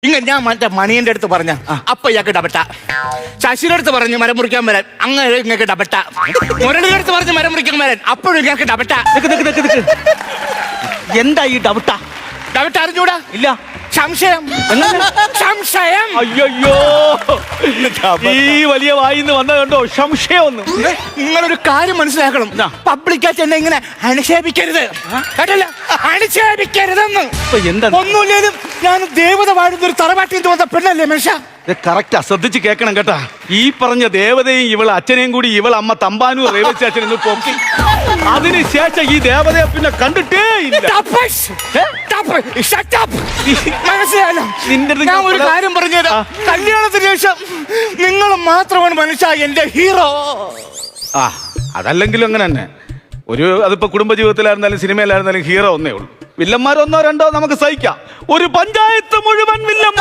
ഇങ്ങനെ ഞാൻ മറ്റേ മണിയന്റെ അടുത്ത് പറഞ്ഞ അപ്പൊ ഇയാൾക്ക് ഡബട്ട. ശശിയുടെ അടുത്ത് പറഞ്ഞ് മരം മുറിക്കാൻ വരാൻ അങ്ങനെ ഇങ്ങക്ക് ഡബട്ട. മുരളിയുടെ അടുത്ത് പറഞ്ഞ് മരം മുറിക്കാൻ വരാൻ അപ്പോഴും ഇയാൾക്ക് ഡബട്ട. എന്താ ഈ ഡബട്ട? ഡബട്ട അറിഞ്ഞൂടാ? ഇല്ല. സംശയം. സംശയം. അയ്യോ, ഈ വലിയ വായിന്ന് വന്ന കണ്ടോ സംശയം. നിങ്ങളൊരു കാര്യം മനസ്സിലാക്കണം, പബ്ലിക്കായിട്ട് എന്നെ ഇങ്ങനെ അനുക്ഷേപിക്കരുത് കേട്ടല്ല, അനുക്ഷേപിക്കരുതെന്ന്. എന്താ? ഒന്നുമില്ലേലും ഞാൻ ദേവത വാഴുന്ന ഒരു തറവാട്ടിൽ നിന്ന് വന്ന പെണ്ണല്ലേ മനുഷ്യ. കറക്റ്റാ, ശ്രദ്ധിച്ച് കേൾക്കണം കേട്ടാ. ഈ പറഞ്ഞ ദേവതയും ഇവൾ അച്ഛനെയും കൂടി ഇവൾ അമ്മ തമ്പാനൂർ റെയിൽവേ സ്റ്റേഷനിൽ നിന്ന് പൊക്കി. അതിനുശേഷം ഈ ദേവതയെ പിന്നെ കണ്ടിട്ടേ ഇല്ല. മനസ്സിലായല്ലോ? ഞാൻ ഒരു കാര്യം പറഞ്ഞുതരാം. കല്യാണത്തിന് ശേഷം നിങ്ങൾ മാത്രമാണ് മനുഷ്യ എന്റെ ഹീറോ. അതല്ലെങ്കിലും അങ്ങനെ തന്നെ. അതിപ്പോ കുടുംബജീവിതത്തിലായിരുന്നാലും സിനിമയിലായിരുന്നാലും ഹീറോ ഒന്നേ ഉള്ളൂ. വില്ലന്മാരൊന്നോ രണ്ടോ നമുക്ക് സഹിക്കാം. ഒരു പഞ്ചായത്ത് മുഴുവൻ വില്ലന്മാർ